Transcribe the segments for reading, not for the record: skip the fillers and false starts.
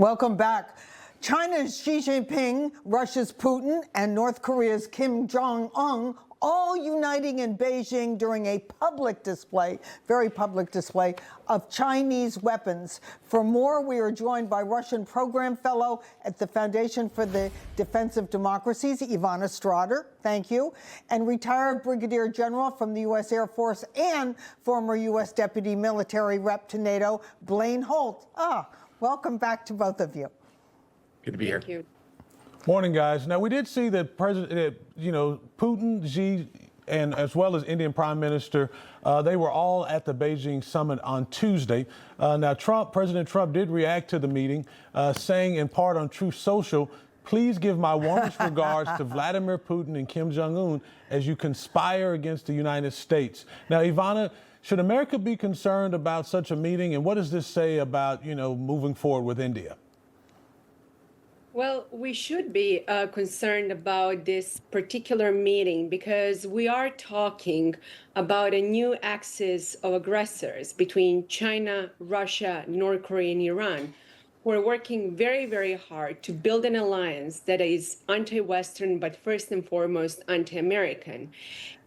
Welcome back. China's Xi Jinping, Russia's Putin, and North Korea's Kim Jong-un all uniting in Beijing during a public display, very public display, of Chinese weapons. For more, we are joined by Russian Program Fellow at the Foundation for the Defense of Democracies, Ivana Stradner, thank you, and retired Brigadier General from the U.S. Air Force and former U.S. Deputy Military Rep to NATO, Blaine Holt. Welcome back to both of you. Good to be here. Thank you. Morning, guys. Now, we did see that Putin, Xi, and as well as Indian Prime Minister, they were all at the Beijing summit on Tuesday. Now, President Trump did react to the meeting, saying in part on Truth Social, "Please give my warmest regards to Vladimir Putin and Kim Jong-un as you conspire against the United States." Now, Ivana, should America be concerned about such a meeting, and what does this say about, moving forward with India? Well, we should be concerned about this particular meeting because we are talking about a new axis of aggressors between China, Russia, North Korea, and Iran. We're working very, very hard to build an alliance that is anti-Western, but first and foremost anti-American.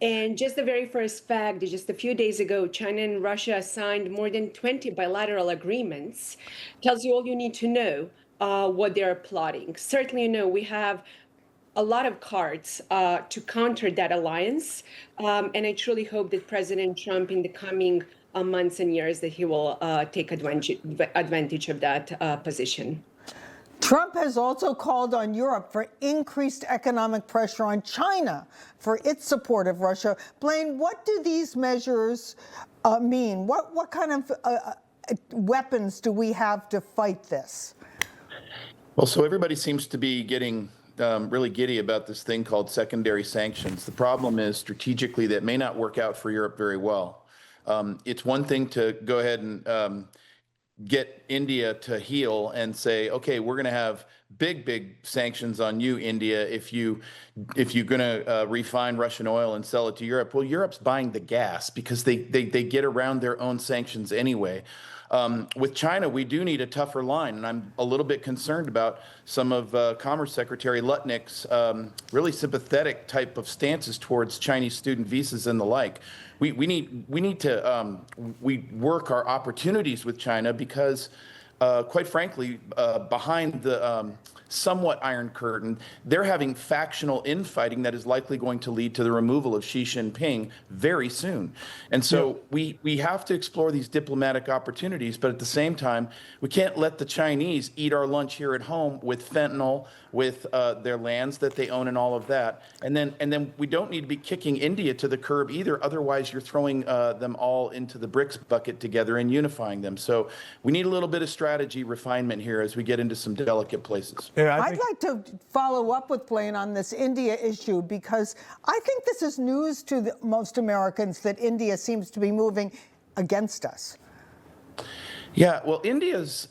And just the very first fact, just a few days ago, China and Russia signed more than 20 bilateral agreements. Tells you all you need to know what they're plotting. Certainly, we have a lot of cards to counter that alliance. And I truly hope that President Trump in the coming months and years that he will take advantage of that position. Trump has also called on Europe for increased economic pressure on China for its support of Russia. Blaine, what do these measures mean? What kind of weapons do we have to fight this? Well, so everybody seems to be getting really giddy about this thing called secondary sanctions. The problem is strategically that may not work out for Europe very well. It's one thing to go ahead and get India to heel and say, okay, we're going to have big sanctions on you, India, if you're going to refine Russian oil and sell it to Europe. Well, Europe's buying the gas because they get around their own sanctions anyway. With China, we do need a tougher line, and I'm a little bit concerned about some of Commerce Secretary Lutnick's really sympathetic type of stances towards Chinese student visas and the like. We need to work our opportunities with China because, quite frankly, behind the somewhat Iron Curtain, they're having factional infighting that is likely going to lead to the removal of Xi Jinping very soon. And so we have to explore these diplomatic opportunities, but at the same time, we can't let the Chinese eat our lunch here at home with fentanyl, with their lands that they own and all of that. And then we don't need to be kicking India to the curb either. Otherwise, you're throwing them all into the BRICS bucket together and unifying them. So we need a little bit of strategy refinement here as we get into some delicate places. Yeah, I'd like to follow up with Blaine on this India issue because I think this is news to most Americans that India seems to be moving against us. Yeah, well, India's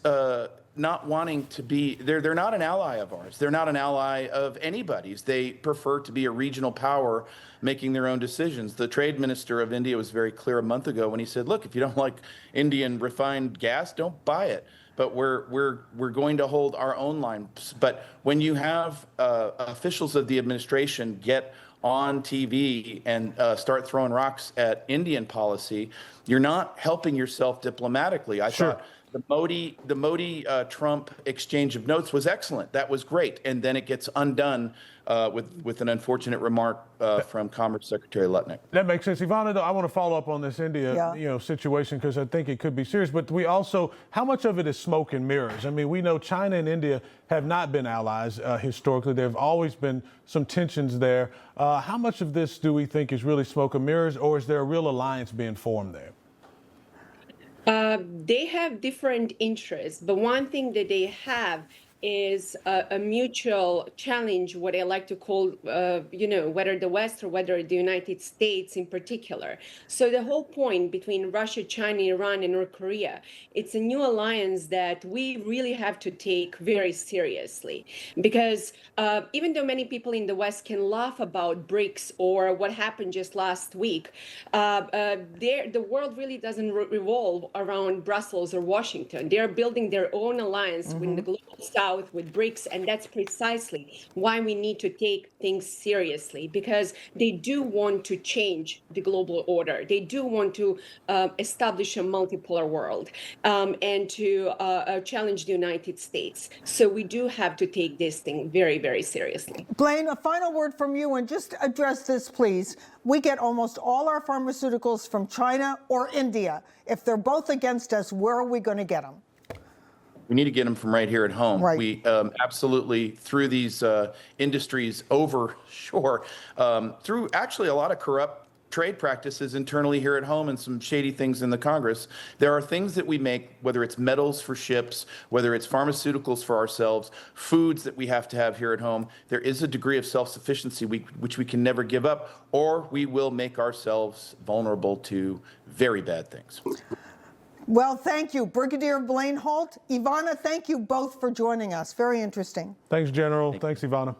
not wanting to be, they're not an ally of ours. They're not an ally of anybody's. They prefer to be a regional power making their own decisions. The trade minister of India was very clear a month ago when he said, look, if you don't like Indian refined gas, don't buy it. But we're going to hold our own line. But when you have officials of the administration get on TV and start throwing rocks at Indian policy, you're not helping yourself diplomatically. I thought the Modi-Trump exchange of notes was excellent. That was great. And then it gets undone with an unfortunate remark from Commerce Secretary Lutnick. That makes sense. Ivana, though, I want to follow up on this India situation because I think it could be serious. But we also, how much of it is smoke and mirrors? I mean, we know China and India have not been allies historically. There have always been some tensions there. How much of this do we think is really smoke and mirrors, or is there a real alliance being formed there? They have different interests, but one thing that they have is a mutual challenge, what I like to call, whether the West or whether the United States in particular. So the whole point between Russia, China, Iran, and North Korea, it's a new alliance that we really have to take very seriously. Because even though many people in the West can laugh about BRICS or what happened just last week, the world really doesn't revolve around Brussels or Washington. They're building their own alliance with the global South, with BRICS, and that's precisely why we need to take things seriously, because they do want to change the global order. They do want to establish a multipolar world and to challenge the United States. So we do have to take this thing very, very seriously. Blaine, a final word from you, and just address this, please. We get almost all our pharmaceuticals from China or India. If they're both against us, where are we going to get them? We need to get them from right here at home. Right. We absolutely, through these industries overshore, through actually a lot of corrupt trade practices internally here at home and some shady things in the Congress, there are things that we make, whether it's metals for ships, whether it's pharmaceuticals for ourselves, foods that we have to have here at home. There is a degree of self-sufficiency which we can never give up, or we will make ourselves vulnerable to very bad things. Well, thank you, Brigadier Blaine Holt. Ivana, thank you both for joining us. Very interesting. Thanks, General. Thanks, Ivana.